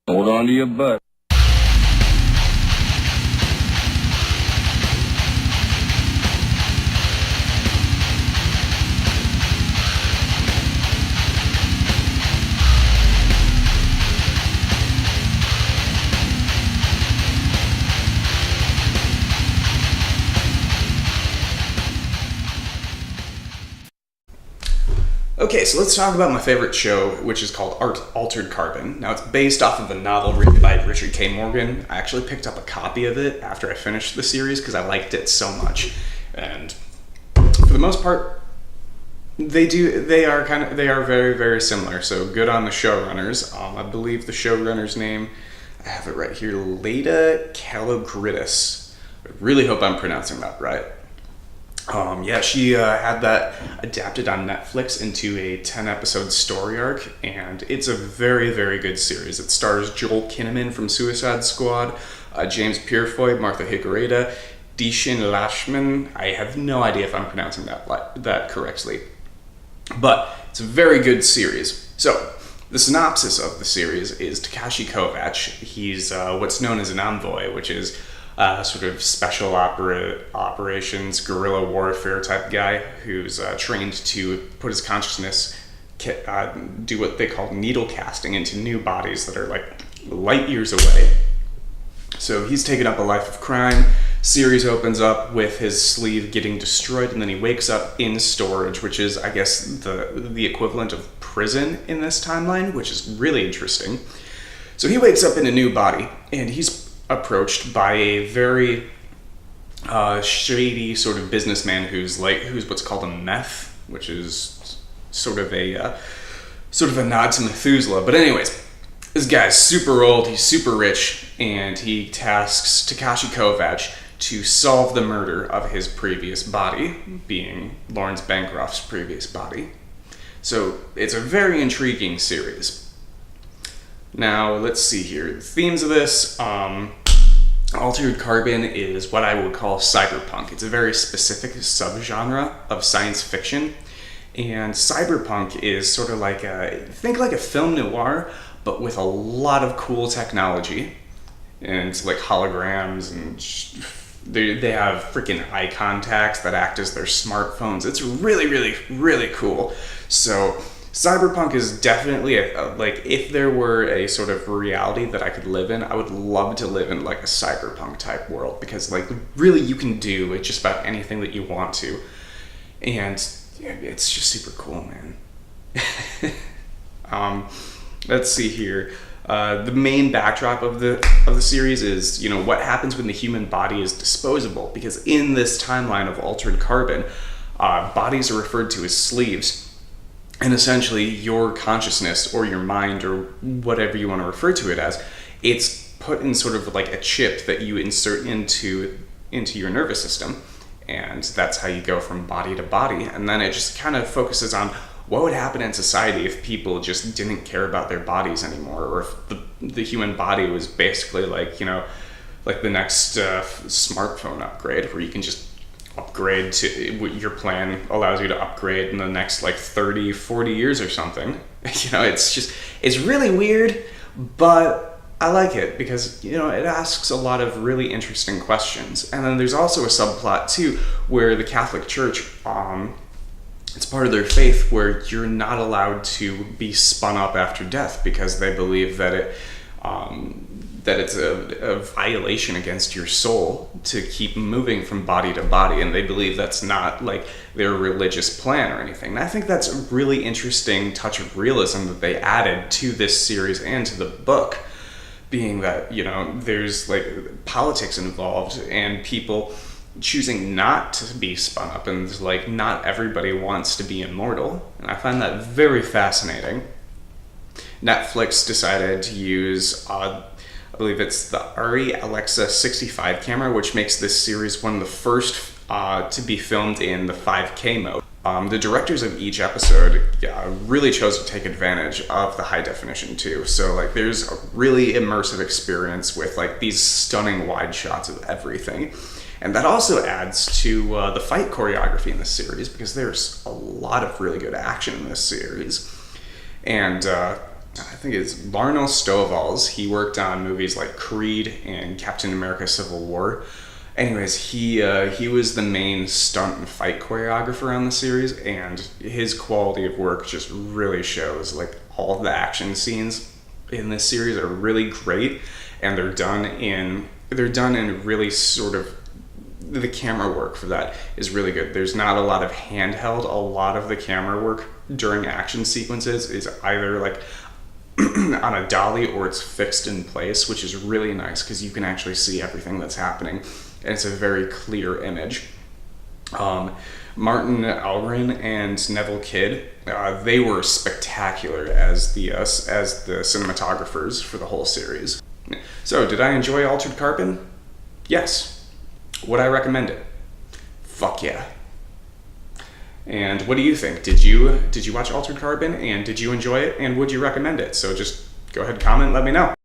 Hold on to your butt. Okay, so let's talk about my favorite show, which is called Altered Carbon. Now, it's based off of a novel written by Richard K. Morgan. I actually picked up a copy of it after I finished the series because I liked it so much. And for the most part, they are very, very similar. So good on the showrunners. I believe the showrunner's name, I have it right here, Leda Kalogridis. I really hope I'm pronouncing that right. She had that adapted on Netflix into a 10-episode story arc, and it's a very, very good series. It stars Joel Kinnaman from Suicide Squad, James Purefoy, Martha Higareda, Dishin Lashman. I have no idea if I'm pronouncing that correctly, but it's a very good series. So, the synopsis of the series is Takashi Kovacs. He's what's known as an envoy, which is sort of special operations, guerrilla warfare type guy who's trained to put his consciousness, do what they call needle casting into new bodies that are like light years away. So he's taken up a life of crime. Series opens up with his sleeve getting destroyed, and then he wakes up in storage, which is, I guess, the equivalent of prison in this timeline, which is really interesting. So he wakes up in a new body, and he's approached by a very shady sort of businessman who's what's called a meth, which is sort of a nod to Methuselah. But anyways, this guy's super old, he's super rich, and he tasks Takashi Kovacs to solve the murder of his previous body, being Lawrence Bancroft's previous body. So it's a very intriguing series. Now, let's see here. The themes of this, Altered Carbon is what I would call cyberpunk. It's a very specific subgenre of science fiction. And cyberpunk is sort of like think like a film noir, but with a lot of cool technology. And it's like holograms, and they have freaking eye contacts that act as their smartphones. It's really, really, really cool. So cyberpunk is definitely like, if there were a sort of reality that I could live in, I would love to live in like a cyberpunk type world, because like really you can do just about anything that you want to, and it's just super cool, man. Let's see here. The main backdrop of the series is, what happens when the human body is disposable, because in this timeline of Altered Carbon, bodies are referred to as sleeves. And essentially, your consciousness or your mind or whatever you want to refer to it as, it's put in sort of like a chip that you insert into your nervous system. And that's how you go from body to body. And then it just kind of focuses on what would happen in society if people just didn't care about their bodies anymore, or if the human body was basically like, like the next smartphone upgrade, where you can just upgrade to your plan allows you to upgrade in the next like 30, 40 years or something. It's really weird, but I like it because, it asks a lot of really interesting questions. And then there's also a subplot too, where the Catholic Church, it's part of their faith where you're not allowed to be spun up after death, because they believe that it's a violation against your soul to keep moving from body to body, and they believe that's not like their religious plan or anything. And I think that's a really interesting touch of realism that they added to this series and to the book, being that, there's like politics involved and people choosing not to be spun up, and like not everybody wants to be immortal. And I find that very fascinating. Netflix decided to use I believe it's the Arri Alexa 65 camera, which makes this series one of the first to be filmed in the 5K mode. The directors of each episode really chose to take advantage of the high definition too. So like there's a really immersive experience with like these stunning wide shots of everything. And that also adds to the fight choreography in this series, because there's a lot of really good action in this series. And I think it's Larnell Stovall's. He worked on movies like Creed and Captain America: Civil War. Anyways, he was the main stunt and fight choreographer on the series, and his quality of work just really shows. Like, all of the action scenes in this series are really great, and they're done in really sort of, the camera work for that is really good. There's not a lot of handheld. A lot of the camera work during action sequences is either like on a dolly or it's fixed in place, which is really nice because you can actually see everything that's happening, and it's a very clear image. Martin Algren and Neville Kidd, they were spectacular as the cinematographers for the whole series. So, did I enjoy Altered Carbon? Yes. Would I recommend it? Fuck yeah. And what do you think? Did you watch Altered Carbon, and did you enjoy it, and would you recommend it? So just go ahead and comment and let me know.